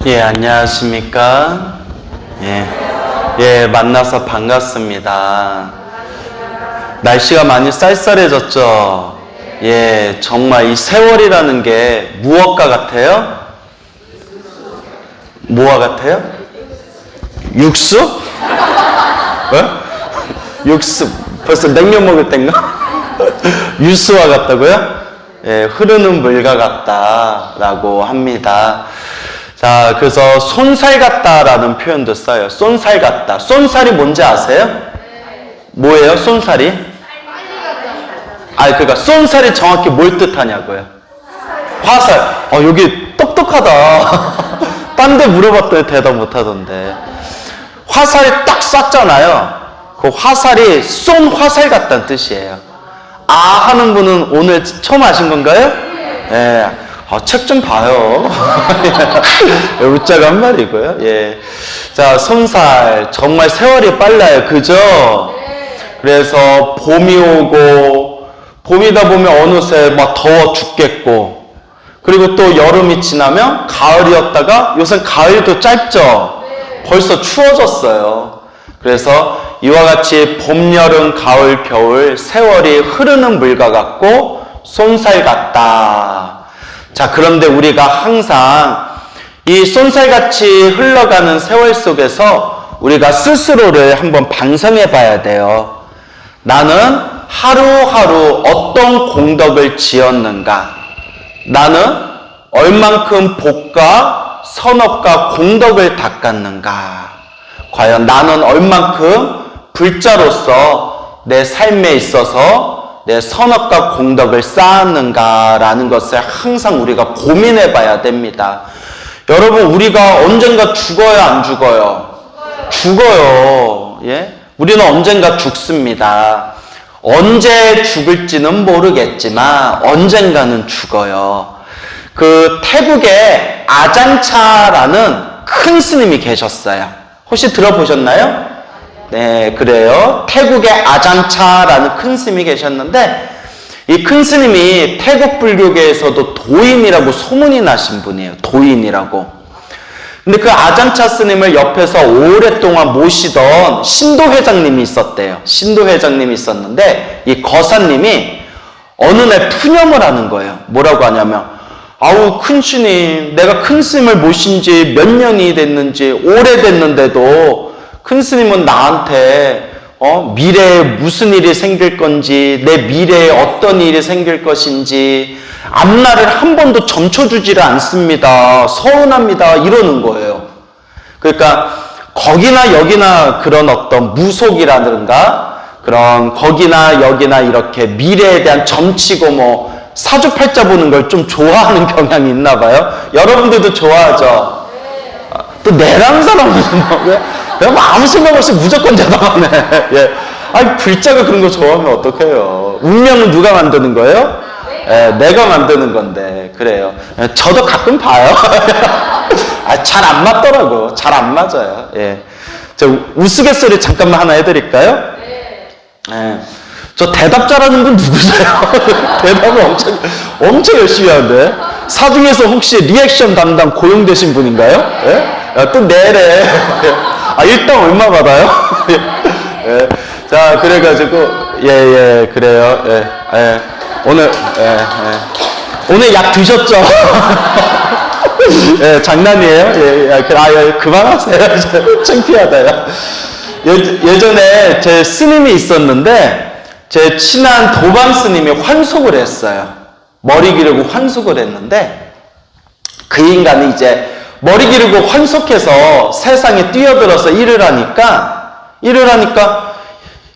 예, 안녕하십니까? 예, 만나서 반갑습니다. 날씨가 많이 쌀쌀해졌죠? 예, 정말 이 세월이라는 게 무엇과 같아요? 뭐와 같아요? 육수? 육수. 벌써 냉면 먹을 땐가? 유수와 같다고요? 예, 흐르는 물과 같다라고 합니다. 자, 그래서 쏜살 같다라는 표현도 써요. 쏜살 같다. 쏜살이 뭔지 아세요? 뭐예요, 쏜살이? 그러니까 쏜살이 정확히 뭘 뜻하냐고요? 화살. 여기 똑똑하다. 딴 데 물어봤더니 대답 못 하던데. 화살이 딱 쐈잖아요. 그 화살이 쏜 화살 같다는 뜻이에요. 하는 분은 오늘 처음 아신 건가요? 예. 책 좀 봐요. 웃자고 한 말이고요. 예. 자, 쏜살. 정말 세월이 빨라요. 그죠? 그래서 봄이 오고, 봄이다 보면 어느새 막 더워 죽겠고, 그리고 또 여름이 지나면 가을이었다가 요새 가을도 짧죠? 벌써 추워졌어요. 그래서 이와 같이 봄, 여름, 가을, 겨울, 세월이 흐르는 물과 같고 쏜살 같다. 자, 그런데 우리가 항상 이 쏜살같이 흘러가는 세월 속에서 우리가 스스로를 한번 반성해 봐야 돼요. 나는 하루하루 어떤 공덕을 지었는가? 나는 얼만큼 복과 선업과 공덕을 닦았는가? 과연 나는 얼만큼 불자로서 내 삶에 있어서 내 선업과 공덕을 쌓았는가라는 것을 항상 우리가 고민해 봐야 됩니다. 여러분, 우리가 언젠가 죽어요, 안 죽어요? 죽어요. 예? 우리는 언젠가 죽습니다. 언제 죽을지는 모르겠지만 언젠가는 죽어요. 그 태국에 아장차라는 큰 스님이 계셨어요. 혹시 들어보셨나요? 네, 그래요. 태국에 아장차라는 큰 스님이 계셨는데 이 큰 스님이 태국 불교계에서도 도인이라고 소문이 나신 분이에요. 도인이라고. 근데 그 아장차 스님을 옆에서 오랫동안 모시던 신도 회장님이 있었대요. 신도 회장님이 있었는데 이 거사님이 어느 날 푸념을 하는 거예요. 뭐라고 하냐면, 큰 스님, 내가 큰 스님을 모신 지 몇 년이 됐는지 오래됐는데도 큰 스님은 나한테 미래에 무슨 일이 생길 건지, 내 미래에 어떤 일이 생길 것인지 앞날을 한 번도 점쳐주지를 않습니다. 서운합니다. 이러는 거예요. 그러니까 거기나 여기나 그런 어떤 무속이라든가 그런 거기나 여기나 이렇게 미래에 대한 점치고 사주팔자 보는 걸 좀 좋아하는 경향이 있나 봐요. 여러분들도 좋아하죠? 또 내랑 사람은 그냥 아무 생각 없이 무조건 대답하네. 예. 불자가 그런 거 좋아하면 어떡해요? 운명은 누가 만드는 거예요? 예, 내가 만드는 건데. 그래요. 저도 가끔 봐요. 잘 안 맞더라고. 잘 안 맞아요. 예. 저 우스갯소리 잠깐만 하나 해드릴까요? 예. 저 대답 잘하는 분 누구세요? 대답을 엄청 열심히 하는데. 사중에서 혹시 리액션 담당 고용되신 분인가요? 예? 또 내래. 일당 얼마 받아요? 예. 자, 그래가지고, 그래요. 예. 오늘 약 드셨죠? 예, 장난이에요? 그만하세요. 창피하다요. 예전에 제 스님이 있었는데, 제 친한 도반 스님이 환속을 했어요. 머리 기르고 환속을 했는데, 그 인간이 이제 머리 기르고 환속해서 세상에 뛰어들어서 일을 하니까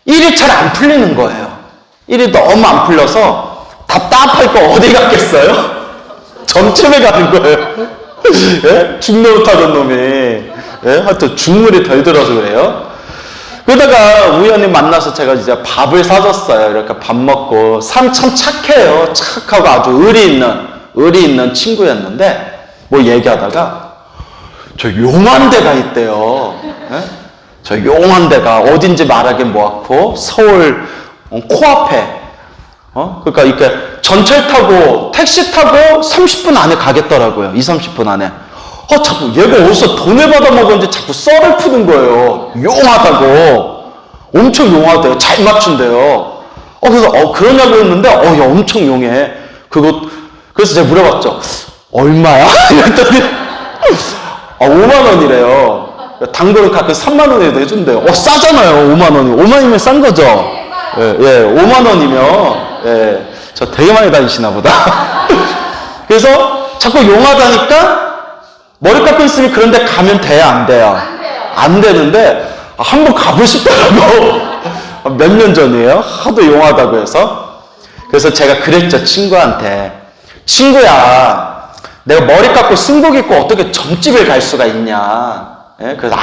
일이 잘 안 풀리는 거예요. 일이 너무 안 풀려서 답답할 거 어디 갔겠어요? 점집에 가는 거예요. 예? 죽노릇하던 놈이. 예? 하여튼 죽물이 덜 들어서 그래요. 그러다가 우연히 만나서 제가 이제 밥을 사줬어요. 이렇게 밥 먹고. 사람 참 착해요. 착하고 아주 의리 있는 친구였는데, 뭐 얘기하다가 저 용한 데가 있대요. 예? 저 용한 데가 어딘지 말하긴 뭐하고 서울 코앞에 그러니까 이렇게 전철 타고 택시 타고 30분 안에 가겠더라고요. 20, 30분 안에. 자꾸 얘가 어디서 돈을 받아 먹었는지 자꾸 썰을 푸는 거예요. 용하다고. 엄청 용하대요. 잘 맞춘대요. 그래서 그러냐고 했는데 야 엄청 용해. 그래서 제가 물어봤죠. 얼마야? 이랬더니 5만 원이래요. 당근을 가끔 3만 원에도 해준대요. 싸잖아요. 5만 원이. 5만 원이면 싼 거죠. 예, 5만 원이면 저 되게 많이 다니시나 보다. 그래서 자꾸 용하다니까 머리 깎고 있으면 그런데 가면 돼요, 안 돼요? 안 되는데 한번 가고 싶더라고. 몇 년 전이에요. 하도 용하다고 해서. 그래서 제가 그랬죠, 친구한테. 친구야, 내가 머리 깎고 승복 입고 어떻게 점집을 갈 수가 있냐. 그래서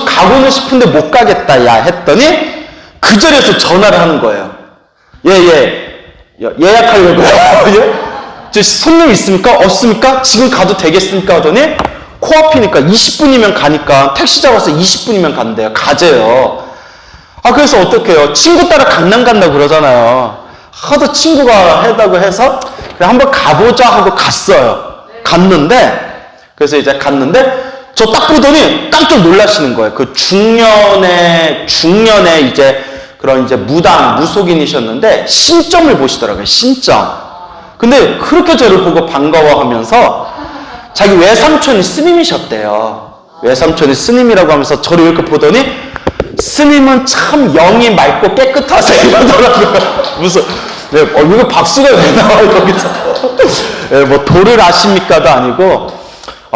가고는 싶은데 못 가겠다, 야 했더니 그 자리에서 전화를 하는 거예요. 예약하려고요. 손님 있습니까? 없습니까? 지금 가도 되겠습니까? 하더니 코앞이니까 20분이면 가니까 택시 잡아서 20분이면 간대요. 가재요. 그래서 어떡해요? 친구 따라 강남 간다고 그러잖아요. 하도 친구가 해다고 해서 그래 한번 가보자 하고 갔어요. 그래서 이제 갔는데 저 딱 보더니 깜짝 놀라시는 거예요. 그 중년의 이제 그런 이제 무속인이셨는데 신점을 보시더라고요. 신점. 근데 그렇게 저를 보고 반가워하면서 자기 외삼촌이 스님이셨대요. 외삼촌이 스님이라고 하면서 저를 이렇게 보더니 스님은 참 영이 맑고 깨끗하세요 이러더라고요. 무슨 이거 박수가 왜 나와요 거기서. 뭐 도를 아십니까도 아니고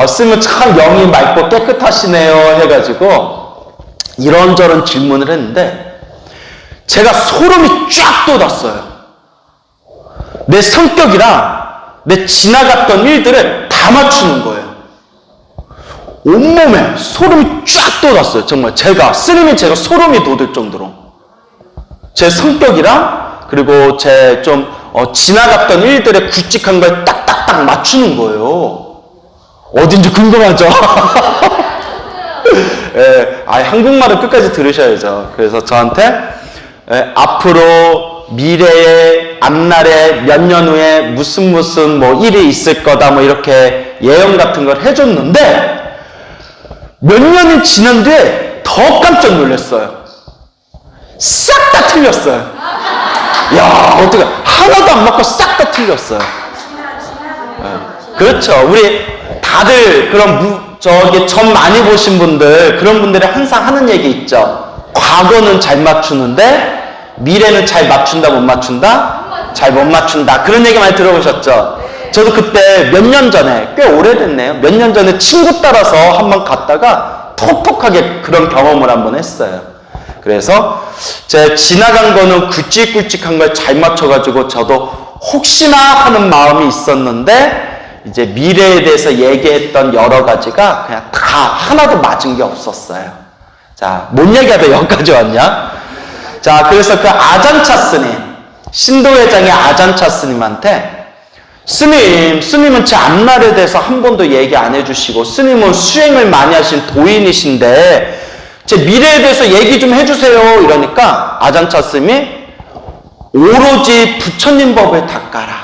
스님은 참 영이 맑고 깨끗하시네요 해가지고 이런저런 질문을 했는데 제가 소름이 쫙 돋았어요. 내 성격이랑 내 지나갔던 일들을 다 맞추는 거예요. 온몸에 소름이 쫙 돋았어요. 정말 스님이 제가 소름이 돋을 정도로. 제 성격이랑 그리고 제 좀 지나갔던 일들의 굵직한 걸 딱딱딱 맞추는 거예요. 어딘지 궁금하죠? 한국말은 끝까지 들으셔야죠. 그래서 저한테 앞으로 미래에 앞날에 몇 년 후에 무슨 뭐 일이 있을 거다 뭐 이렇게 예언 같은 걸 해줬는데 몇 년이 지난 뒤에 더 깜짝 놀랐어요. 싹 다 틀렸어요. 야, 어떡해. 하나도 안 맞고 싹 다 틀렸어요. 그렇죠. 우리 다들 그런 점 많이 보신 분들, 그런 분들이 항상 하는 얘기 있죠. 과거는 잘 맞추는데 미래는 잘 맞춘다, 못 맞춘다? 잘 못 맞춘다. 그런 얘기 많이 들어보셨죠? 저도 그때 몇 년 전에, 꽤 오래됐네요. 몇 년 전에 친구 따라서 한번 갔다가 톡톡하게 그런 경험을 한번 했어요. 그래서 제 지나간 거는 굵직굵직한 걸 잘 맞춰가지고 저도 혹시나 하는 마음이 있었는데 이제 미래에 대해서 얘기했던 여러 가지가 그냥 다 하나도 맞은 게 없었어요. 자, 뭔 얘기하다 여기까지 왔냐? 자, 그래서 그 아잔차 스님, 신도회장의 아잔차 스님한테 스님은 제 앞날에 대해서 한 번도 얘기 안 해주시고 스님은 수행을 많이 하신 도인이신데 제 미래에 대해서 얘기 좀 해주세요 이러니까 아잔차 스님이 오로지 부처님 법을 닦아라,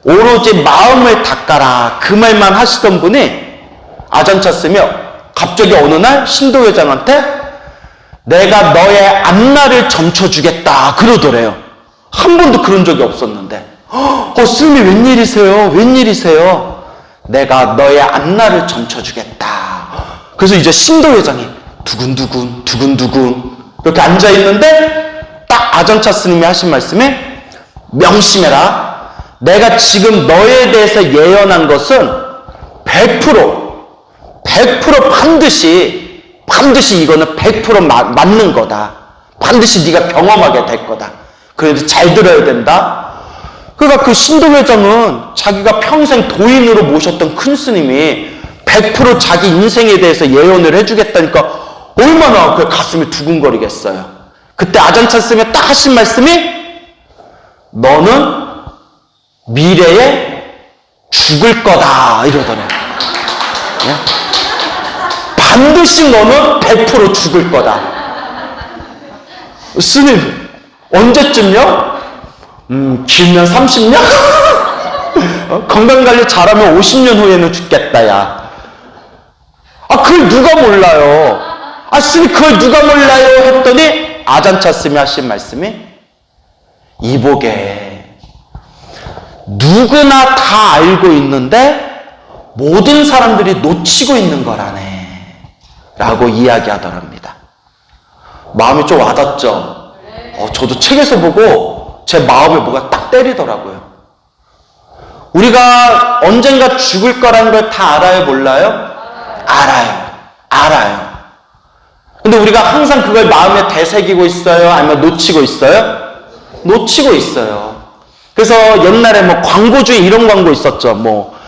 오로지 마음을 닦아라 그 말만 하시던 분이 아잔차 스님이 갑자기 어느 날 신도회장한테 내가 너의 앞날을 점쳐주겠다 그러더래요. 한 번도 그런 적이 없었는데 스님이 웬일이세요? 내가 너의 앞날을 점쳐주겠다. 그래서 이제 신도회장이 두근두근 이렇게 앉아있는데 딱 아잔차 스님이 하신 말씀이 명심해라. 내가 지금 너에 대해서 예언한 것은 100% 반드시 이거는 100% 맞는 거다. 반드시 네가 경험하게 될 거다. 그래도 잘 들어야 된다. 그러니까 그 신도회장은 자기가 평생 도인으로 모셨던 큰 스님이 100% 자기 인생에 대해서 예언을 해주겠다니까 얼마나 그 가슴이 두근거리겠어요. 그때 아잔차 스님이 딱 하신 말씀이 너는 미래에 죽을 거다 이러더래요. 네? 반드시 너는 100% 죽을 거다. 스님 언제쯤요? 길면 30년? 건강관리 잘하면 50년 후에는 죽겠다 야. 아, 그걸 누가 몰라요? 아, 스님, 그걸 누가 몰라요? 했더니, 아잔차 스님이 하신 말씀이, 이보게, 누구나 다 알고 있는데, 모든 사람들이 놓치고 있는 거라네. 라고 이야기하더랍니다. 마음이 좀 와닿죠? 저도 책에서 보고, 제 마음에 뭐가 딱 때리더라고요. 우리가 언젠가 죽을 거라는 걸 다 알아요, 몰라요? 알아요. 근데 우리가 항상 그걸 마음에 되새기고 있어요? 아니면 놓치고 있어요? 놓치고 있어요. 그래서 옛날에 뭐 광고주의 이런 광고 있었죠. 뭐,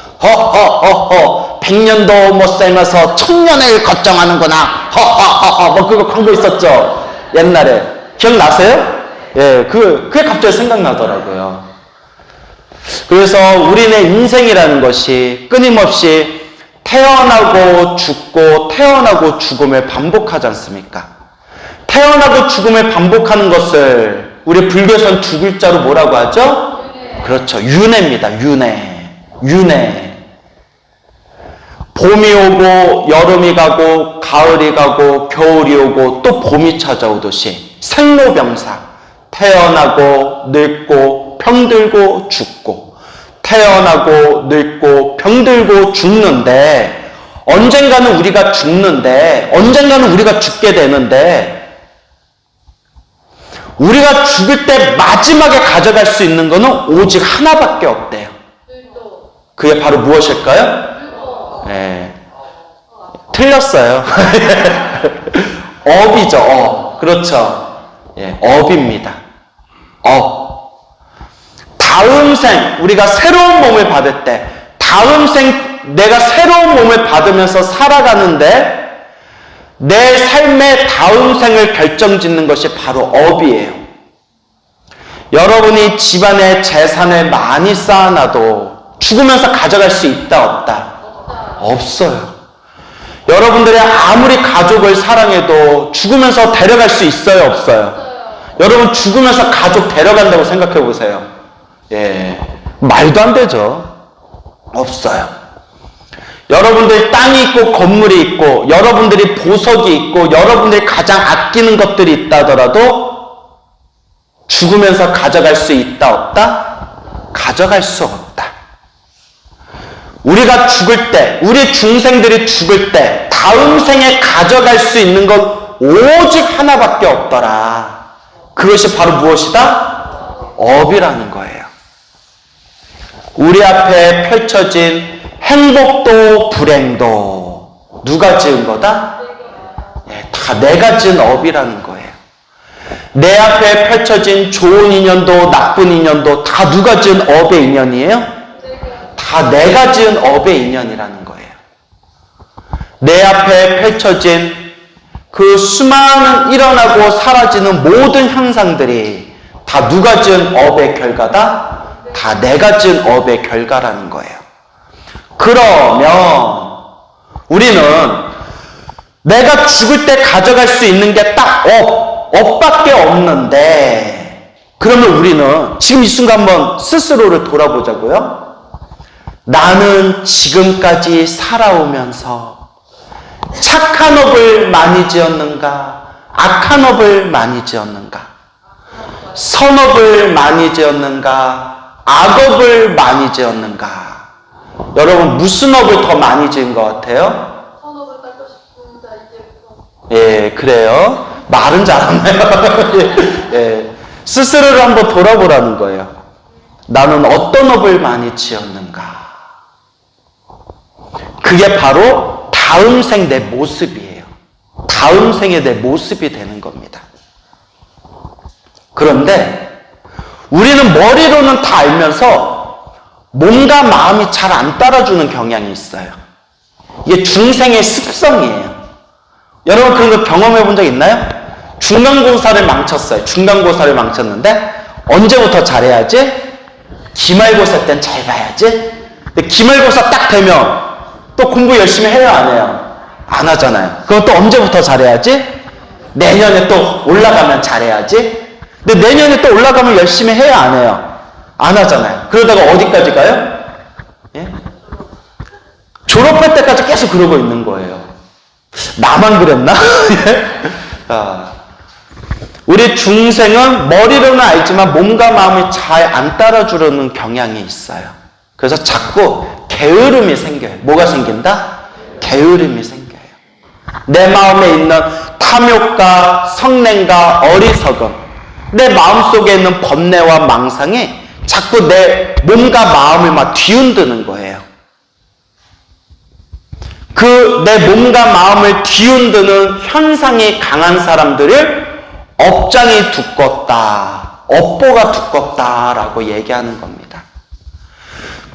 100년도 못 살면서 천년을 걱정하는구나. 뭐 그거 광고 있었죠. 옛날에. 기억나세요? 예, 그게 갑자기 생각나더라고요. 그래서 우리의 인생이라는 것이 끊임없이 태어나고 죽고 태어나고 죽음을 반복하지 않습니까? 태어나고 죽음을 반복하는 것을 우리 불교에서는 두 글자로 뭐라고 하죠? 그렇죠. 윤회입니다. 윤회. 봄이 오고 여름이 가고 가을이 가고 겨울이 오고 또 봄이 찾아오듯이 생로병사, 태어나고 늙고 병들고 죽고 태어나고 늙고 병들고 죽는데 언젠가는 우리가 죽는데 언젠가는 우리가 죽게 되는데 우리가 죽을 때 마지막에 가져갈 수 있는 것은 오직 하나밖에 없대요. 그게 바로 무엇일까요? 네. 틀렸어요. 업이죠. 그렇죠. 예, 업입니다. 다음 생, 우리가 새로운 몸을 받을 때, 다음 생, 내가 새로운 몸을 받으면서 살아가는데, 내 삶의 다음 생을 결정짓는 것이 바로 업이에요. 여러분이 집안에 재산을 많이 쌓아놔도 죽으면서 가져갈 수 있다, 없다? 없어요. 여러분들이 아무리 가족을 사랑해도 죽으면서 데려갈 수 있어요, 없어요? 여러분 죽으면서 가족 데려간다고 생각해 보세요. 예, 말도 안 되죠. 없어요. 여러분들 땅이 있고 건물이 있고 여러분들이 보석이 있고 여러분들이 가장 아끼는 것들이 있다 하더라도 죽으면서 가져갈 수 있다, 없다? 가져갈 수 없다. 우리가 죽을 때, 우리 중생들이 죽을 때 다음 생에 가져갈 수 있는 것 오직 하나밖에 없더라. 그것이 바로 무엇이다? 업이라는 거예요. 우리 앞에 펼쳐진 행복도 불행도 누가 지은 거다? 예, 다 내가 지은 업이라는 거예요. 내 앞에 펼쳐진 좋은 인연도 나쁜 인연도 다 누가 지은 업의 인연이에요? 다 내가 지은 업의 인연이라는 거예요. 내 앞에 펼쳐진 그 수많은 일어나고 사라지는 모든 현상들이 다 누가 지은 업의 결과다? 다 내가 지은 업의 결과라는 거예요. 그러면 우리는 내가 죽을 때 가져갈 수 있는 게 딱 업밖에 없는데 그러면 우리는 지금 이 순간 한번 스스로를 돌아보자고요. 나는 지금까지 살아오면서 착한 업을 많이 지었는가? 악한 업을 많이 지었는가? 선업을 많이 지었는가? 악업을 많이 지었는가? 여러분 무슨 업을 더 많이 지은 것 같아요? 선업을 닦고 싶습니다. 이제부터. 예, 그래요. 말은 잘하나요? 예, 스스로를 한번 돌아보라는 거예요. 나는 어떤 업을 많이 지었는가? 그게 바로 다음 생 내 모습이에요. 다음 생의 내 모습이 되는 겁니다. 그런데 우리는 머리로는 다 알면서 몸과 마음이 잘 안 따라주는 경향이 있어요. 이게 중생의 습성이에요. 여러분 그런 거 경험해 본 적 있나요? 중간고사를 망쳤어요. 중간고사를 망쳤는데 언제부터 잘해야지? 기말고사 땐 잘 봐야지. 근데 기말고사 딱 되면 또 공부 열심히 해요, 안 해요? 안 하잖아요. 그럼 또 언제부터 잘해야지? 내년에 또 올라가면 잘해야지. 근데 내년에 또 올라가면 열심히 해요, 안 해요? 안 하잖아요. 그러다가 어디까지 가요? 예? 졸업할 때까지 계속 그러고 있는 거예요. 나만 그랬나? 우리 중생은 머리로는 알지만 몸과 마음이 잘 안 따라주려는 경향이 있어요. 그래서 자꾸 게으름이 생겨요. 뭐가 생긴다? 게으름이 생겨요. 내 마음에 있는 탐욕과 성냄과 어리석음, 내 마음속에 있는 번뇌와 망상이 자꾸 내 몸과 마음을 막 뒤흔드는 거예요. 그 내 몸과 마음을 뒤흔드는 현상이 강한 사람들을 업장이 두껍다, 업보가 두껍다라고 얘기하는 겁니다.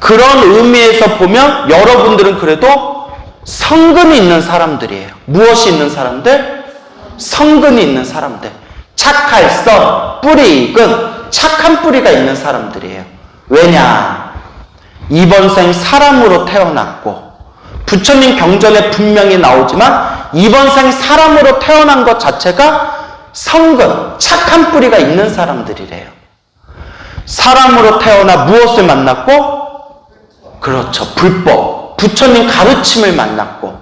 그런 의미에서 보면 여러분들은 그래도 성근이 있는 사람들이에요. 무엇이 있는 사람들? 성근이 있는 사람들. 착할성, 뿌리 익은 착한 뿌리가 있는 사람들이에요. 왜냐? 이번 생 사람으로 태어났고 부처님 경전에 분명히 나오지만 이번 생 사람으로 태어난 것 자체가 성근, 착한 뿌리가 있는 사람들이래요. 사람으로 태어나 무엇을 만났고? 그렇죠. 불법. 부처님 가르침을 만났고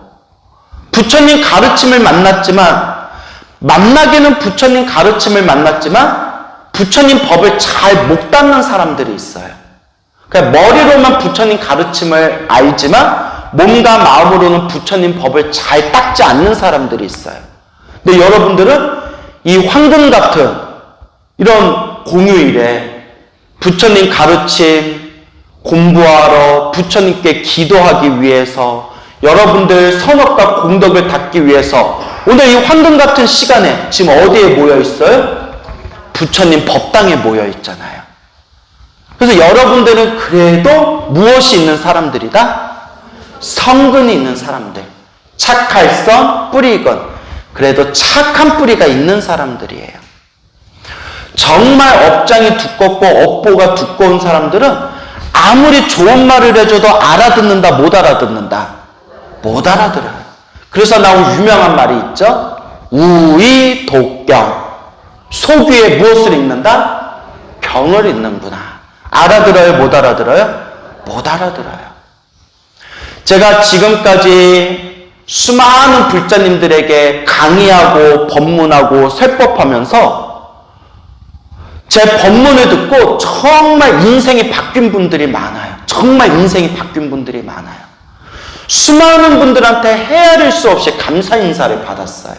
부처님 가르침을 만났지만 만나기는 부처님 가르침을 만났지만 부처님 법을 잘 못 닦는 사람들이 있어요. 그러니까 머리로만 부처님 가르침을 알지만 몸과 마음으로는 부처님 법을 잘 닦지 않는 사람들이 있어요. 근데 여러분들은 이 황금 같은 이런 공휴일에 부처님 가르침 공부하러 부처님께 기도하기 위해서 여러분들 선업과 공덕을 닦기 위해서 오늘 이 황금 같은 시간에 지금 어디에 모여 있어요? 부처님 법당에 모여 있잖아요. 그래서 여러분들은 그래도 무엇이 있는 사람들이다? 성근이 있는 사람들. 착할성, 뿌리건. 그래도 착한 뿌리가 있는 사람들이에요. 정말 업장이 두껍고 업보가 두꺼운 사람들은 아무리 좋은 말을 해줘도 알아듣는다, 못 알아듣는다? 못 알아들어요. 그래서 나온 유명한 말이 있죠. 우의독경. 소귀에 무엇을 읽는다? 경을 읽는구나. 알아들어요, 못 알아들어요? 못 알아들어요. 제가 지금까지 수많은 불자님들에게 강의하고 법문하고 설법하면서 제 법문을 듣고 정말 인생이 바뀐 분들이 많아요. 정말 인생이 바뀐 분들이 많아요. 수많은 분들한테 헤아릴 수 없이 감사 인사를 받았어요.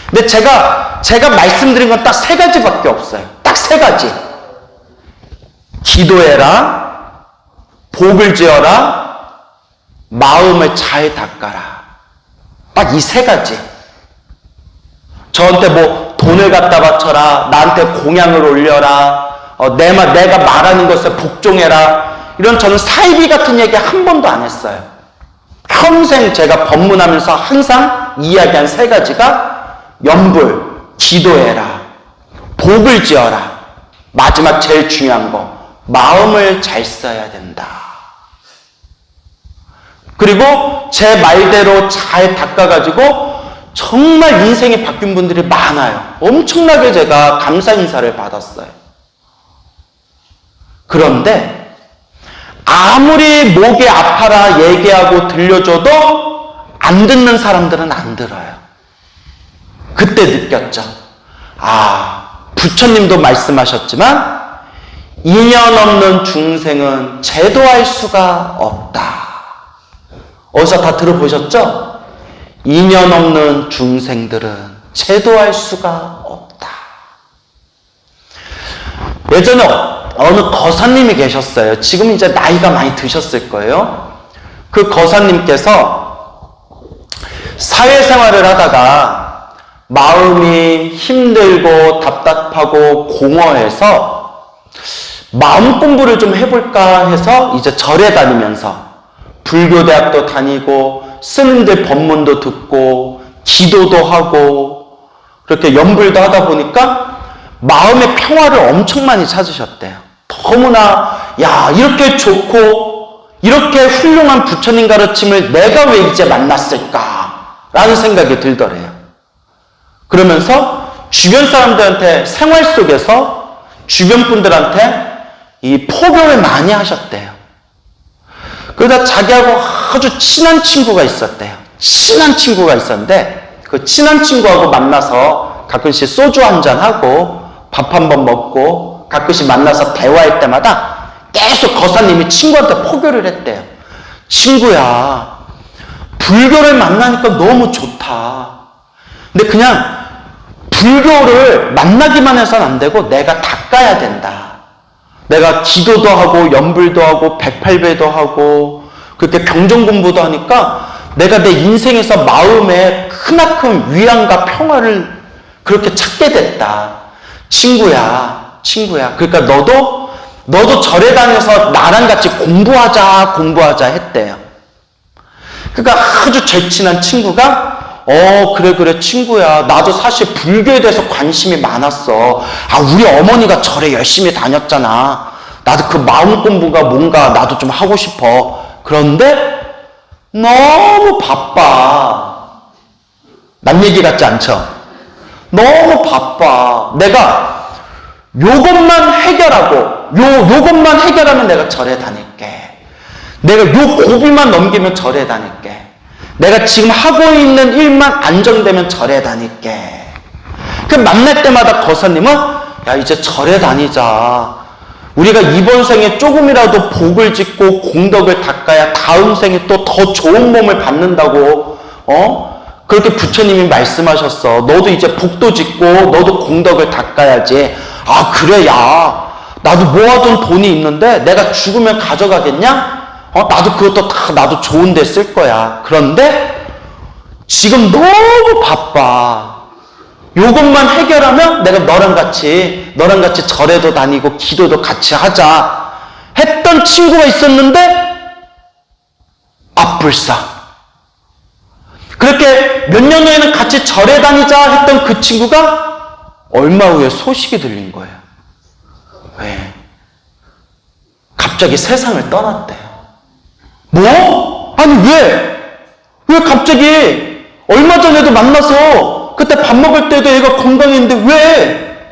근데 제가 말씀드린 건 딱 세 가지밖에 없어요. 딱 세 가지. 기도해라, 복을 지어라, 마음을 잘 닦아라. 딱 이 세 가지. 저한테 뭐 돈을 갖다 바쳐라, 나한테 공양을 올려라, 내가 말하는 것에 복종해라. 이런 저는 사이비 같은 얘기 한 번도 안 했어요. 평생 제가 법문하면서 항상 이야기한 세 가지가 염불, 기도해라, 복을 지어라, 마지막 제일 중요한 거, 마음을 잘 써야 된다. 그리고 제 말대로 잘 닦아가지고 정말 인생이 바뀐 분들이 많아요. 엄청나게 제가 감사 인사를 받았어요. 그런데 아무리 목이 아파라 얘기하고 들려줘도 안 듣는 사람들은 안 들어요. 그때 느꼈죠. 부처님도 말씀하셨지만 인연 없는 중생은 제도할 수가 없다. 어디서 다 들어보셨죠? 인연 없는 중생들은 제도할 수가 없다. 예전에 어느 거사님이 계셨어요. 지금 이제 나이가 많이 드셨을 거예요. 그 거사님께서 사회생활을 하다가 마음이 힘들고 답답하고 공허해서 마음 공부를 좀 해볼까 해서 이제 절에 다니면서 불교대학도 다니고 스님들 법문도 듣고 기도도 하고 그렇게 연불도 하다 보니까 마음의 평화를 엄청 많이 찾으셨대요. 너무나 이렇게 좋고 이렇게 훌륭한 부처님 가르침을 내가 왜 이제 만났을까 라는 생각이 들더래요. 그러면서 주변 사람들한테 생활 속에서 주변 분들한테 이 포교를 많이 하셨대요. 그러다 자기하고 아주 친한 친구가 있었대요. 친한 친구가 있었는데 그 친한 친구하고 만나서 가끔씩 소주 한잔하고 밥 한번 먹고 가끔씩 만나서 대화할 때마다 계속 거사님이 친구한테 포교를 했대요. 친구야, 불교를 만나니까 너무 좋다. 근데 그냥 불교를 만나기만 해서는 안 되고 내가 닦아야 된다. 내가 기도도 하고 연불도 하고 108배도 하고 그렇게 경전 공부도 하니까 내가 내 인생에서 마음에 크나큰 위안과 평화를 그렇게 찾게 됐다. 친구야. 그러니까 너도 절에 다녀서 나랑 같이 공부하자 했대요. 그러니까 아주 절친한 친구가 그래 친구야, 나도 사실 불교에 대해서 관심이 많았어. 우리 어머니가 절에 열심히 다녔잖아. 나도 그 마음 공부가 뭔가 나도 좀 하고 싶어. 그런데 너무 바빠. 남 얘기 같지 않죠? 너무 바빠. 내가 요것만 해결하고 요것만 해결하면 내가 절에 다닐게. 내가 요 고비만 넘기면 절에 다닐게. 내가 지금 하고 있는 일만 안정되면 절에 다닐게. 그 만날 때마다 거사님은 야, 이제 절에 다니자. 우리가 이번 생에 조금이라도 복을 짓고 공덕을 닦아야 다음 생에 또 더 좋은 몸을 받는다고 그렇게 부처님이 말씀하셨어. 너도 이제 복도 짓고 너도 공덕을 닦아야지. 그래, 야, 나도 모아둔 돈이 있는데 내가 죽으면 가져가겠냐? 나도 그것도 다 나도 좋은 데 쓸 거야. 그런데 지금 너무 바빠. 요것만 해결하면 내가 너랑 같이 절에도 다니고 기도도 같이 하자 했던 친구가 있었는데 불사. 그렇게 몇 년 후에는 같이 절에 다니자 했던 그 친구가 얼마 후에 소식이 들린 거예요. 왜? 갑자기 세상을 떠났대요. 뭐? 아니 왜 갑자기 얼마 전에도 만나서 그때 밥 먹을 때도 얘가 건강했는데 왜?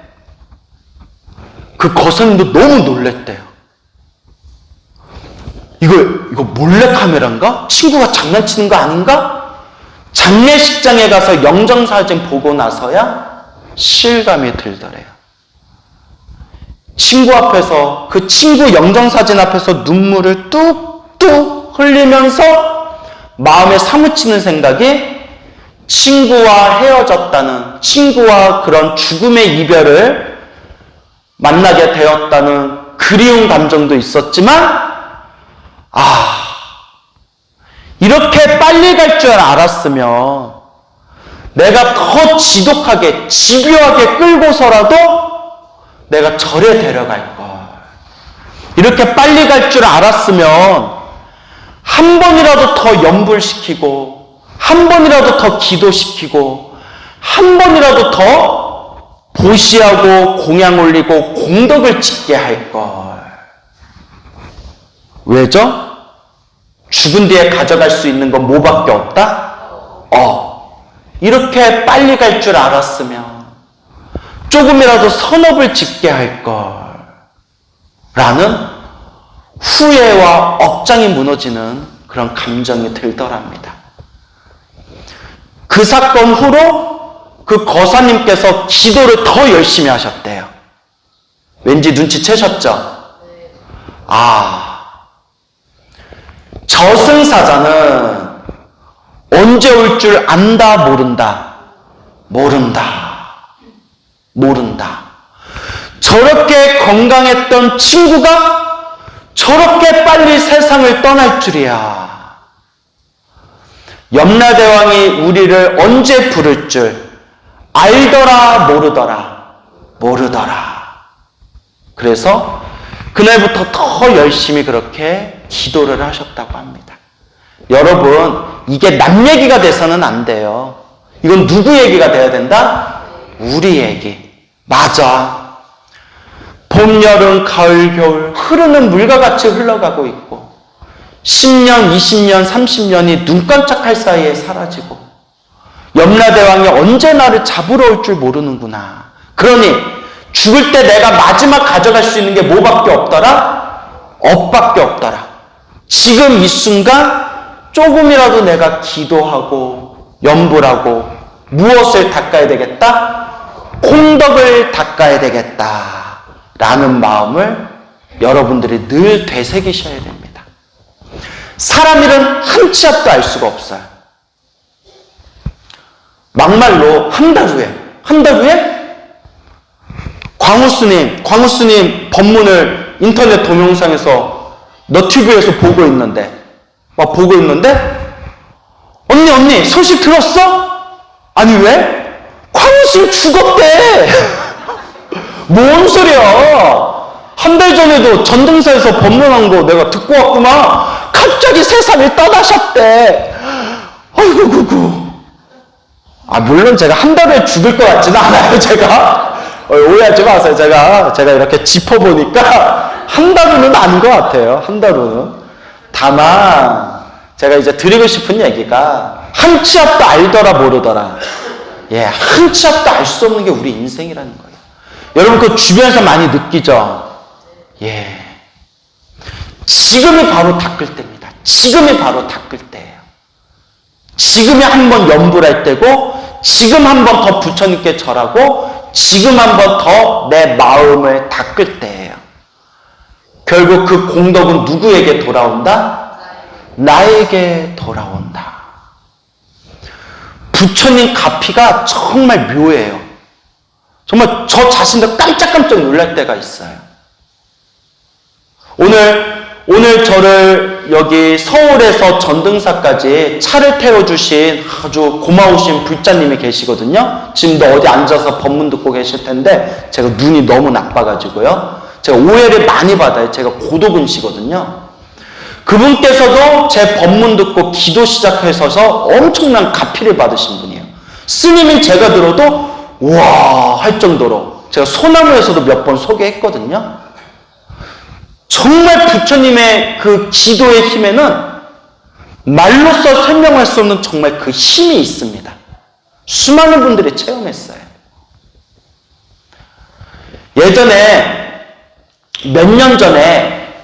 그 거사님도 너무 놀랬대요. 이거 몰래카메라인가? 친구가 장난치는 거 아닌가? 장례식장에 가서 영정사진 보고 나서야 실감이 들더래요. 친구 앞에서, 그 친구 영정사진 앞에서 눈물을 뚝뚝 흘리면서 마음에 사무치는 생각이 친구와 헤어졌다는, 친구와 그런 죽음의 이별을 만나게 되었다는 그리운 감정도 있었지만, 이렇게 빨리 갈 줄 알았으면 내가 더 지독하게, 집요하게 끌고서라도 내가 절에 데려갈 걸. 이렇게 빨리 갈 줄 알았으면 한 번이라도 더 연불시키고, 한 번이라도 더 기도시키고, 한 번이라도 더 보시하고 공양 올리고 공덕을 짓게 할 걸. 왜죠? 죽은 뒤에 가져갈 수 있는 건 뭐밖에 없다? 이렇게 빨리 갈 줄 알았으면 조금이라도 선업을 짓게 할 걸. 라는 후회와 억장이 무너지는 그런 감정이 들더랍니다. 그 사건 후로 그 거사님께서 기도를 더 열심히 하셨대요. 왠지 눈치채셨죠? 저승사자는 언제 올 줄 안다, 모른다? 모른다. 저렇게 건강했던 친구가 저렇게 빨리 세상을 떠날 줄이야. 염라대왕이 우리를 언제 부를 줄 알더라, 모르더라. 그래서 그날부터 더 열심히 그렇게 기도를 하셨다고 합니다. 여러분, 이게 남 얘기가 돼서는 안 돼요. 이건 누구 얘기가 돼야 된다? 우리 얘기. 맞아. 봄, 여름, 가을, 겨울 흐르는 물과 같이 흘러가고 있고 10년, 20년, 30년이 눈 깜짝할 사이에 사라지고 염라대왕이 언제 나를 잡으러 올 줄 모르는구나. 그러니 죽을 때 내가 마지막 가져갈 수 있는 게 뭐밖에 없더라? 업밖에 없더라. 지금 이 순간 조금이라도 내가 기도하고 염불하고 무엇을 닦아야 되겠다? 공덕을 닦아야 되겠다 라는 마음을 여러분들이 늘 되새기셔야 됩니다. 사람 일은 한 치 앞도 알 수가 없어요. 막말로 한 달 후에 광우스님 법문을 인터넷 동영상에서 너튜브에서 보고 있는데 언니 소식 들었어? 아니 왜? 광우스님 죽었대. 뭔 소리야. 한 달 전에도 전등사에서 법문한 거 내가 듣고 왔구만. 갑자기 세상을 떠나셨대. 아이고. 물론 제가 한 달 후에 죽을 것 같지는 않아요, 제가. 오해하지 마세요. 제가 이렇게 짚어보니까 한 달 후는 아닌 것 같아요. 한 달 후는. 다만 제가 이제 드리고 싶은 얘기가 한 치 앞도 알더라 모르더라. 한 치 앞도 알 수 없는 게 우리 인생이라는 거예요. 여러분 그 주변에서 많이 느끼죠? 지금이 바로 닦을 때입니다. 지금이 바로 닦을 때예요. 지금이 한번 염불할 때고, 지금 한번 더 부처님께 절하고, 지금 한번 더 내 마음을 닦을 때예요. 결국 그 공덕은 누구에게 돌아온다? 나에게 돌아온다. 부처님 가피가 정말 묘해요. 정말 저 자신도 깜짝깜짝 놀랄 때가 있어요. 오늘 저를 여기 서울에서 전등사까지 차를 태워주신 아주 고마우신 불자님이 계시거든요. 지금도 어디 앉아서 법문 듣고 계실 텐데 제가 눈이 너무 나빠가지고요. 제가 오해를 많이 받아요. 제가 고도근시거든요. 그분께서도 제 법문 듣고 기도 시작하셔서 엄청난 가피를 받으신 분이에요. 스님은 제가 들어도 우와 할 정도로 제가 소나무에서도 몇 번 소개했거든요. 정말 부처님의 그 기도의 힘에는 말로써 설명할 수 없는 정말 그 힘이 있습니다. 수많은 분들이 체험했어요. 예전에 몇 년 전에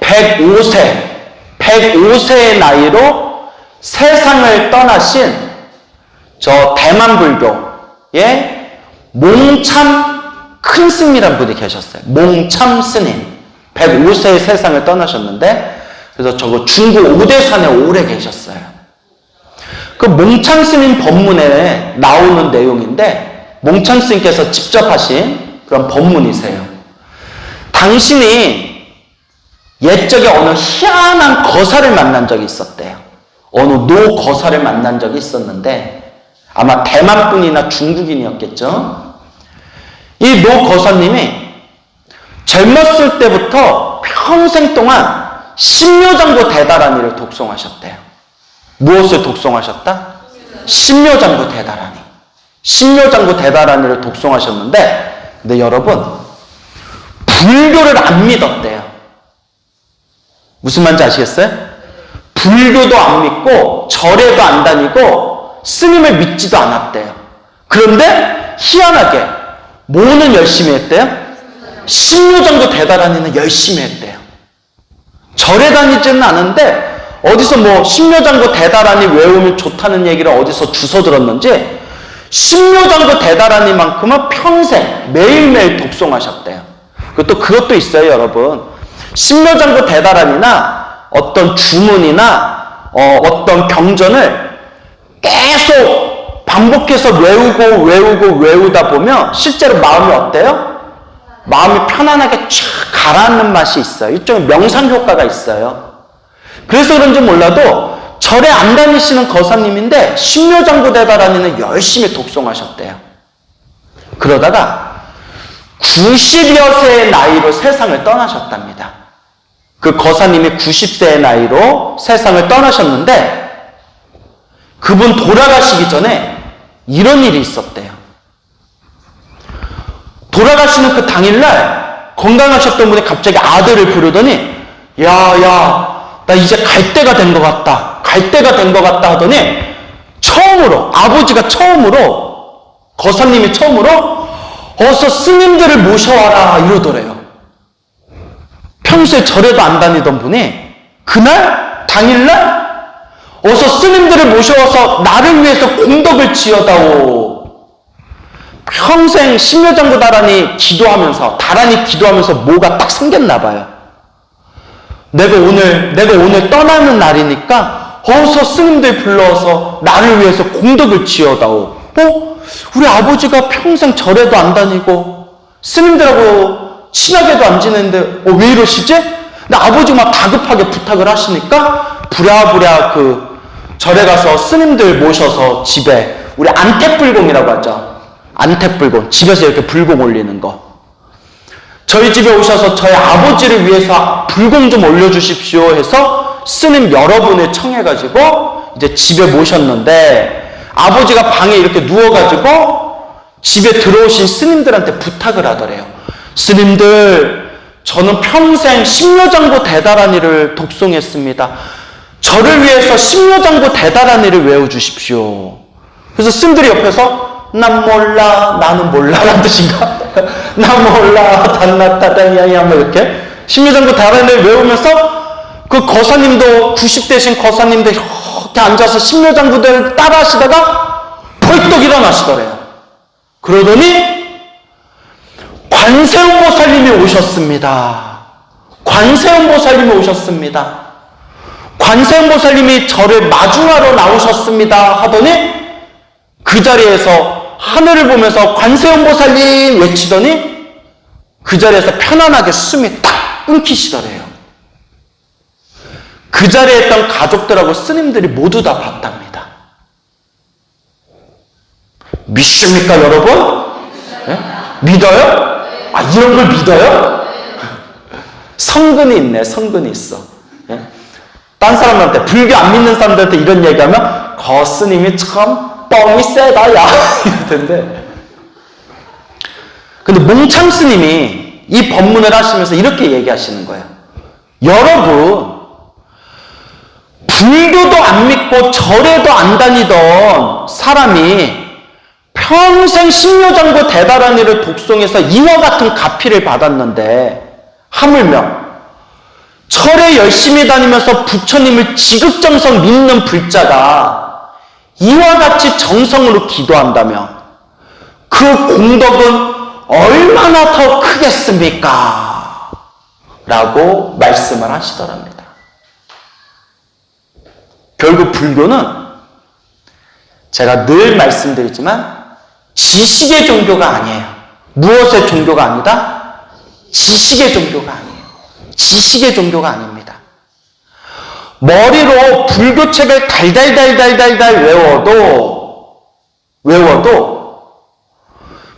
105세의 나이로 세상을 떠나신 저 대만 불교의 몽참 큰 스님이라는 분이 계셨어요. 몽참 스님. 105세의 세상을 떠나셨는데, 그래서 저거 중국 오대산에 오래 계셨어요. 그 몽참 스님 법문에 나오는 내용인데, 몽참 스님께서 직접 하신 그런 법문이세요. 당신이 옛적에 어느 희한한 거사를 만난 적이 있었대요. 어느 노 거사를 만난 적이 있었는데, 아마 대만 분이나 중국인이었겠죠. 이 노 거사님이 젊었을 때부터 평생 동안 신묘장구 대다라니를 독송하셨대요. 무엇을 독송하셨다? 신묘장구 대다라니. 신묘장구 대다라니를 독송하셨는데, 근데 여러분, 불교를 안 믿었대요. 무슨 말인지 아시겠어요? 불교도 안 믿고, 절에도 안 다니고, 스님을 믿지도 않았대요. 그런데, 희한하게, 뭐는 열심히 했대요? 신묘장구 대다라니는 열심히 했대요. 절에 다니지는 않은데 어디서 뭐 신묘장구 대다라니 외우면 좋다는 얘기를 어디서 주워 들었는지 신묘장구 대다라니만큼은 평생 매일매일 독송하셨대요. 그것도 있어요, 여러분. 신묘장구 대다라니나 어떤 주문이나 어떤 경전을 계속 반복해서 외우다 보면 실제로 마음이 어때요? 마음이 편안하게 쫙 가라앉는 맛이 있어요. 일종의 명상 효과가 있어요. 그래서 그런지 몰라도 절에 안 다니시는 거사님인데 신묘장구 대다라니는 열심히 독송하셨대요. 그러다가 90여 세의 나이로 세상을 떠나셨답니다. 그 거사님이 90세의 나이로 세상을 떠나셨는데 그분 돌아가시기 전에 이런 일이 있었대요. 돌아가시는 그 당일날 건강하셨던 분이 갑자기 아들을 부르더니 나 이제 갈 때가 된 것 같다. 하더니 아버지가 처음으로 거사님이 처음으로 어서 스님들을 모셔와라 이러더래요. 평소에 절에도 안 다니던 분이 그날 당일날 어서 스님들을 모셔와서 나를 위해서 공덕을 지어다오. 평생 심려장구 다란이 기도하면서 뭐가 딱 생겼나 봐요. 내가 오늘 떠나는 날이니까 어서 스님들 불러서 나를 위해서 공덕을 지어다오. 우리 아버지가 평생 절에도 안 다니고 스님들하고 친하게도 안 지내는데 왜 이러시지? 근데 아버지가 막 다급하게 부탁을 하시니까 부랴부랴 절에 가서 스님들 모셔서 집에, 우리 안택불공이라고 하죠. 안택불공, 집에서 이렇게 불공 올리는 거. 저희 집에 오셔서 저희 아버지를 위해서 불공 좀 올려주십시오 해서 스님 여러분을 청해가지고 이제 집에 모셨는데, 아버지가 방에 이렇게 누워가지고 집에 들어오신 스님들한테 부탁을 하더래요. 스님들, 저는 평생 심려장구 대다란이를 독송했습니다. 저를 위해서 심려장구 대다란이를 외워주십시오. 그래서 스님들이 옆에서 난 몰라, 나는 몰라 라는 뜻인가? 난 몰라, 단나타다야야 뭐 이렇게 심려장구 대다란이를 외우면서 그 거사님도 90대신 거사님도 이렇게 앉아서 심려장구대를 따라 하시다가 벌떡 일어나시더래요. 그러더니 관세음보살님이 오셨습니다. 관세음보살님이 오셨습니다. 관세음보살님이 저를 마중하러 나오셨습니다 하더니 그 자리에서 하늘을 보면서 관세음보살님 외치더니 그 자리에서 편안하게 숨이 딱 끊기시더래요. 그 자리에 있던 가족들하고 스님들이 모두 다 봤답니다. 믿습니까 여러분? 네? 믿어요? 이런 걸 믿어요? 성근이 있네. 성근이 있어. 예? 딴 사람한테, 불교 안 믿는 사람들한테 이런 얘기하면 거스님이 참 뻥이 세다 야 이럴 텐데, 근데 몽참 스님이 이 법문을 하시면서 이렇게 얘기하시는 거예요. 여러분, 불교도 안 믿고 절에도 안 다니던 사람이 평생 심려장구 대다란이를 독송해서 이와 같은 가피를 받았는데, 하물며 절에 열심히 다니면서 부처님을 지극정성 믿는 불자가 이와 같이 정성으로 기도한다면 그 공덕은 얼마나 더 크겠습니까? 라고 말씀을 하시더랍니다. 결국 불교는 제가 늘 말씀드리지만 지식의 종교가 아니에요. 무엇의 종교가 아니다? 지식의 종교가 아니에요. 지식의 종교가 아닙니다. 머리로 불교책을 달달달달달달 외워도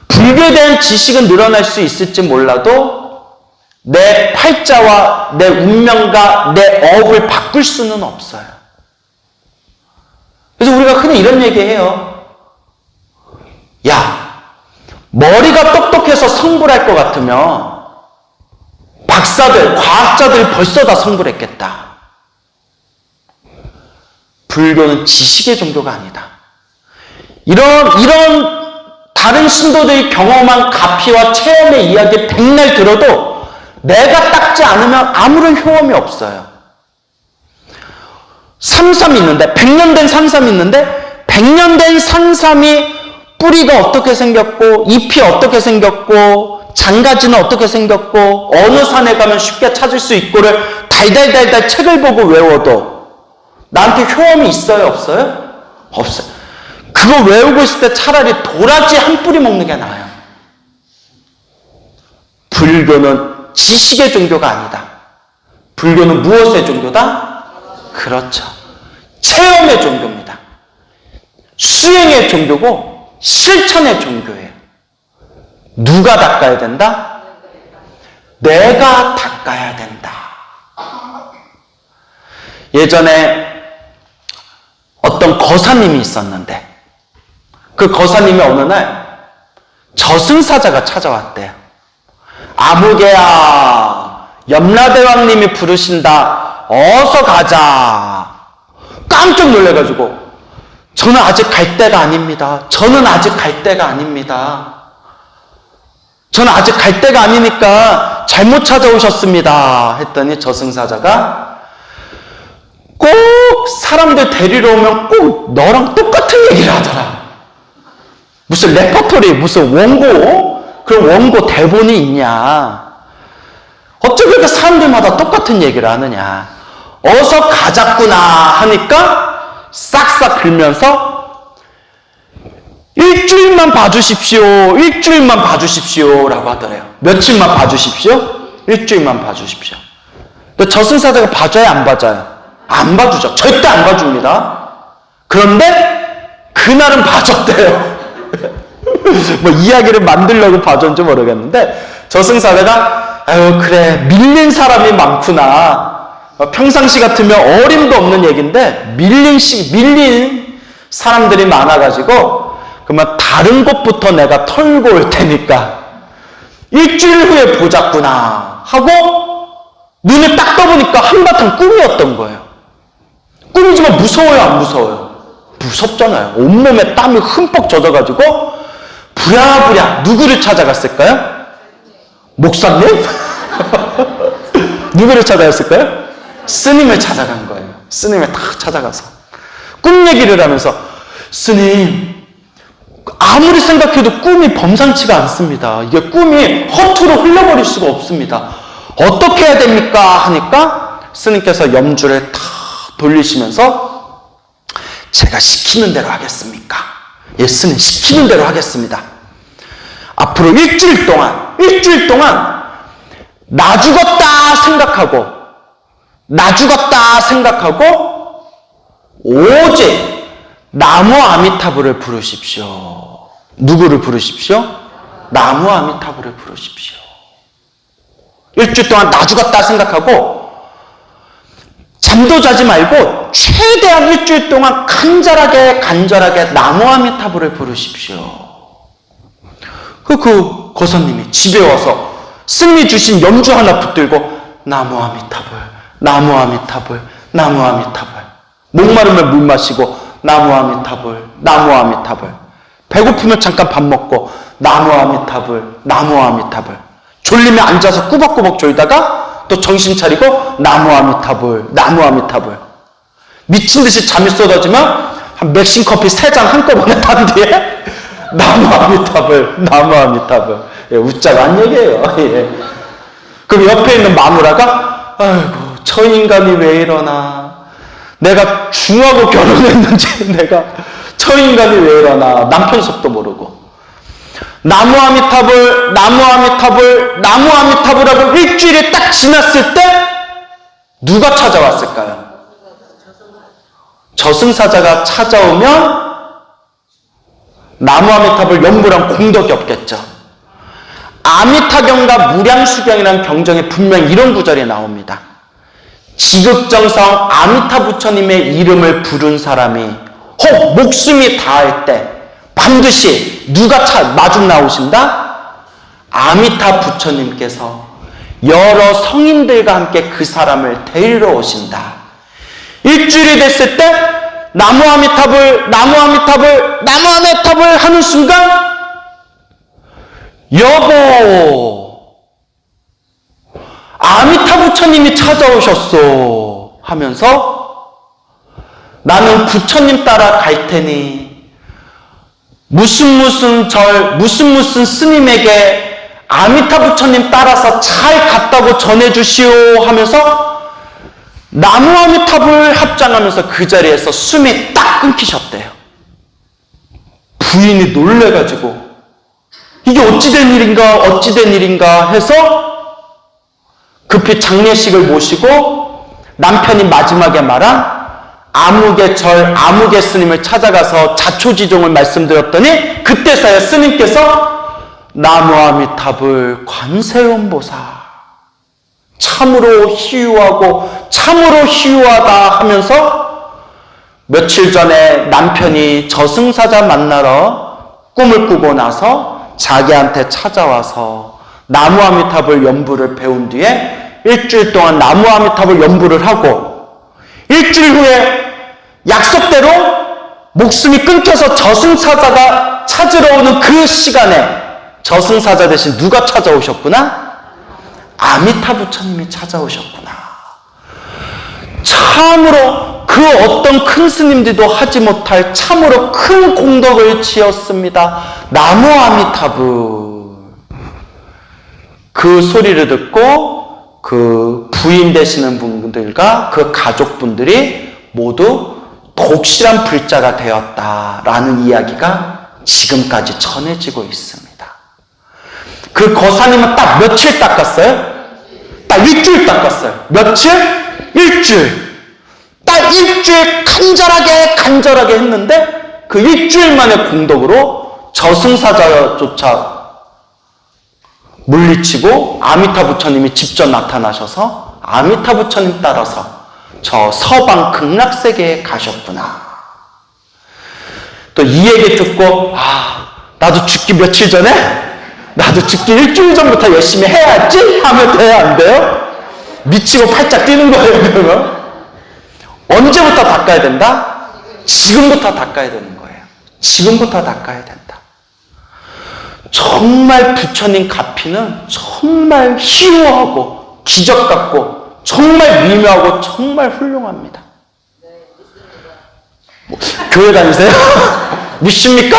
불교에 대한 지식은 늘어날 수 있을지 몰라도 내 팔자와 내 운명과 내 업을 바꿀 수는 없어요. 그래서 우리가 흔히 이런 얘기해요. 야, 머리가 똑똑해서 성불할 것 같으면 박사들, 과학자들이 벌써 다 성불했겠다. 불교는 지식의 종교가 아니다. 이런 다른 신도들이 경험한 가피와 체험의 이야기 백날 들어도 내가 닦지 않으면 아무런 효험이 없어요. 산삼이 있는데, 100년 된 산삼이 있는데, 100년 된 산삼이 뿌리가 어떻게 생겼고, 잎이 어떻게 생겼고, 장가지는 어떻게 생겼고, 어느 산에 가면 쉽게 찾을 수 있고를 달달달달 책을 보고 외워도 나한테 효험이 있어요? 없어요? 없어요. 그거 외우고 있을 때 차라리 도라지 한 뿌리 먹는 게 나아요. 불교는 지식의 종교가 아니다. 불교는 무엇의 종교다? 그렇죠. 체험의 종교입니다. 수행의 종교고 실천의 종교예요. 누가 닦아야 된다? 내가 닦아야 된다. 예전에 어떤 거사님이 있었는데 그 거사님이 어느 날 저승사자가 찾아왔대요. 아무개야, 염라대왕님이 부르신다. 어서 가자. 깜짝 놀래가지고 저는 아직 갈 때가 아닙니다. 저는 아직 갈 때가 아닙니다. 저는 아직 갈 때가 아니니까 잘못 찾아오셨습니다. 했더니 저승사자가 꼭 사람들 데리러 오면 꼭 너랑 똑같은 얘기를 하더라. 무슨 레퍼토리, 무슨 원고, 그런 원고 대본이 있냐. 어쩌 그렇게 사람들마다 똑같은 얘기를 하느냐. 어서 가자꾸나 하니까 싹싹 빌면서 일주일만 봐주십시오. 일주일만 봐주십시오. 라고 하더래요. 며칠만 봐주십시오. 일주일만 봐주십시오. 저승사자가 봐줘야 안 봐줘요? 안 봐주죠. 절대 안 봐줍니다. 그런데 그날은 봐줬대요. 뭐 이야기를 만들려고 봐줬는지 모르겠는데 저승사자가 아유 그래 밀린 사람이 많구나. 평상시 같으면 어림도 없는 얘기인데 밀린 사람들이 많아가지고 그러면 다른 곳부터 내가 털고 올 테니까 일주일 후에 보자꾸나 하고 눈을 딱 떠보니까 한바탕 꿈이었던 거예요. 꿈이지만 무서워요, 안 무서워요? 무섭잖아요. 온몸에 땀이 흠뻑 젖어가지고 부랴부랴 누구를 찾아갔을까요? 목사님? 누구를 찾아갔을까요? 스님을 찾아간 거예요. 스님을 딱 찾아가서 꿈 얘기를 하면서 스님 아무리 생각해도 꿈이 범상치가 않습니다. 이게 꿈이 허투루 흘러버릴 수가 없습니다. 어떻게 해야 됩니까? 하니까 스님께서 염주를 탁 돌리시면서 제가 시키는 대로 하겠습니까? 예, 스님 시키는 대로 하겠습니다. 앞으로 일주일 동안 나 죽었다 생각하고 오직 나무 아미타불을 부르십시오. 누구를 부르십시오? 나무 아미타불을 부르십시오. 일주일 동안 나 죽었다 생각하고 잠도 자지 말고 최대한 일주일 동안 간절하게 나무 아미타불을 부르십시오. 그 고선님이 집에 와서 스님이 주신 염주 하나 붙들고 나무 아미타불 목마르면 물 마시고 나무 아미타불 배고프면 잠깐 밥 먹고 나무 아미타불 졸리면 앉아서 꾸벅꾸벅 졸다가 또 정신 차리고 나무 아미타불 미친 듯이 잠이 쏟아지면 한 맥심 커피 3잔 한꺼번에 탄 뒤에 나무 아미타불 예, 웃자고 한 얘기예요. 예. 그럼 옆에 있는 마누라가 아이고 저 인간이 왜 이러나 내가 중하고 결혼했는지 저 인간이 왜 이러나 남편 속도 모르고 나무 아미타불 하고 일주일이 딱 지났을 때 누가 찾아왔을까요? 저승사자가 찾아오면 나무 아미타불 연부랑 공덕이 없겠죠. 아미타경과 무량수경이라는 경전에 분명히 이런 구절이 나옵니다. 지극정성 아미타 부처님의 이름을 부른 사람이 혹 목숨이 다할 때 반드시 누가 마중 나오신다? 아미타 부처님께서 여러 성인들과 함께 그 사람을 데리러 오신다. 일주일이 됐을 때 나무 아미타불 하는 순간 여보 아미타 부처님이 찾아오셨어 하면서 나는 부처님 따라 갈 테니 무슨 스님에게 아미타 부처님 따라서 잘 갔다고 전해주시오 하면서 나무 아미타불 합장하면서 그 자리에서 숨이 딱 끊기셨대요. 부인이 놀래가지고 이게 어찌된 일인가 해서 급히 장례식을 모시고 남편이 마지막에 말한 아무개 스님을 찾아가서 자초지종을 말씀드렸더니 그때서야 스님께서 나무 아미타불 관세음보살 참으로 희유하다 하면서 며칠 전에 남편이 저승사자 만나러 꿈을 꾸고 나서 자기한테 찾아와서 나무 아미타불 연부를 배운 뒤에 일주일 동안 나무 아미타불 연부를 하고 일주일 후에 약속대로 목숨이 끊겨서 저승사자가 찾으러 오는 그 시간에 저승사자 대신 누가 찾아오셨구나? 아미타 부처님이 찾아오셨구나. 참 참으로 그 어떤 큰 스님들도 하지 못할 참으로 큰 공덕을 지었습니다. 나무 아미타불. 그 소리를 듣고 그 부인 되시는 분들과 그 가족분들이 모두 독실한 불자가 되었다라는 이야기가 지금까지 전해지고 있습니다. 그 거사님은 딱 며칠 닦았어요? 딱 일주일 닦았어요. 며칠? 일주일. 딱 일주일 간절하게 했는데 그 일주일 만의 공덕으로 저승사자조차 물리치고 아미타 부처님이 직접 나타나셔서 아미타 부처님 따라서 저 서방 극락세계에 가셨구나. 또 이 얘기 듣고 나도 죽기 며칠 전에 나도 죽기 일주일 전부터 열심히 해야지 하면 돼요, 안 돼요? 미치고 팔짝 뛰는 거예요, 그러면? 언제부터 닦아야 된다? 지금부터 닦아야 되는 거예요. 지금부터 닦아야 된다. 정말 부처님 가피는 정말 희유하고 기적 같고 정말 미묘하고 정말 훌륭합니다. 교회 다니세요? 믿습니까?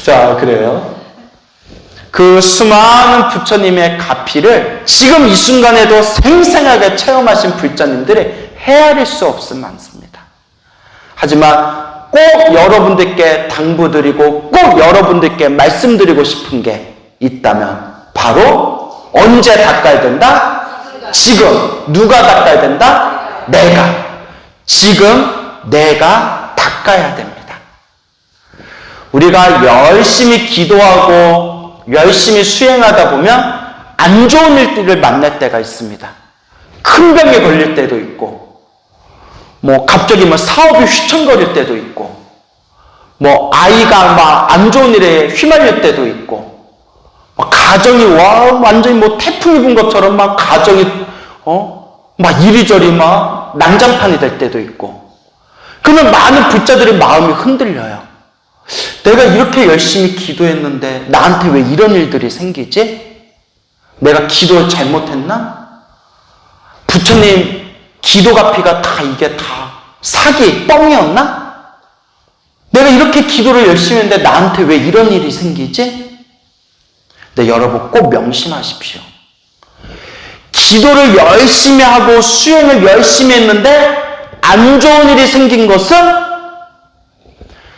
자, 그래요. 그 수많은 부처님의 가피를 지금 이 순간에도 생생하게 체험하신 불자님들이 헤아릴 수 없음 많습니다. 하지만 꼭 여러분들께 당부드리고 꼭 여러분들께 말씀드리고 싶은 게 있다면 바로 언제 닦아야 된다? 지금. 누가 닦아야 된다? 내가. 지금 내가 닦아야 됩니다. 우리가 열심히 기도하고 열심히 수행하다 보면 안 좋은 일들을 만날 때가 있습니다. 큰 병에 걸릴 때도 있고 갑자기 사업이 휘청거릴 때도 있고 아이가 막 안 좋은 일에 휘말릴 때도 있고 가정이 완전히 태풍이 분 것처럼 가정이 이리저리 난장판이 될 때도 있고 그러면 많은 불자들의 마음이 흔들려요. 내가 이렇게 열심히 기도했는데 나한테 왜 이런 일들이 생기지? 내가 기도를 잘못했나? 부처님 기도 갚이가 이게 다 사기, 뻥이었나? 내가 이렇게 기도를 열심히 했는데 나한테 왜 이런 일이 생기지? 네, 여러분 꼭 명심하십시오. 기도를 열심히 하고 수행을 열심히 했는데 안 좋은 일이 생긴 것은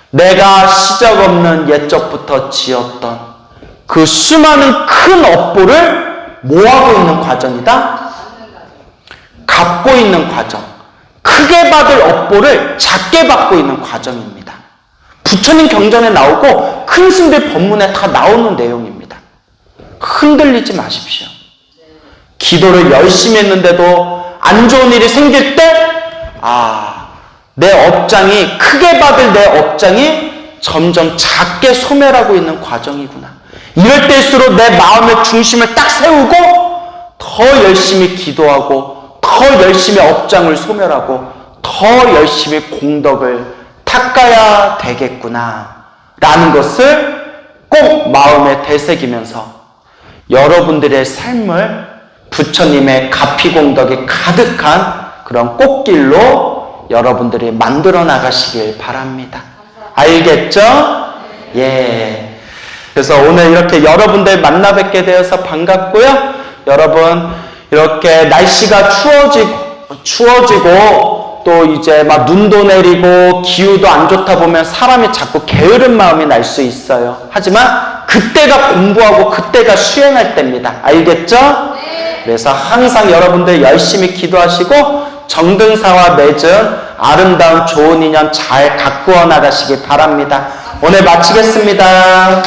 내가 시작 없는 옛적부터 지었던 그 수많은 큰 업보를 뭐하고 있는 과정이다? 갚고 있는 과정. 크게 받을 업보를 작게 받고 있는 과정입니다. 부처님 경전에 나오고 큰 스님들 법문에 다 나오는 내용입니다. 흔들리지 마십시오. 기도를 열심히 했는데도 안 좋은 일이 생길 때 내 업장이 크게 받을 내 업장이 점점 작게 소멸하고 있는 과정이구나. 이럴 때일수록 내 마음의 중심을 딱 세우고 더 열심히 기도하고 더 열심히 업장을 소멸하고 더 열심히 공덕을 닦아야 되겠구나 라는 것을 꼭 마음에 되새기면서 여러분들의 삶을 부처님의 가피공덕이 가득한 그런 꽃길로 여러분들이 만들어 나가시길 바랍니다. 알겠죠? 예. 그래서 오늘 이렇게 여러분들 만나 뵙게 되어서 반갑고요. 여러분 이렇게 날씨가 추워지고 또 이제 눈도 내리고 기후도 안 좋다 보면 사람이 자꾸 게으른 마음이 날 수 있어요. 하지만 그때가 공부하고 그때가 수행할 때입니다. 알겠죠? 네. 그래서 항상 여러분들 열심히 기도하시고 정등사와 맺은 아름다운 좋은 인연 잘 가꾸어 나가시길 바랍니다. 오늘 마치겠습니다.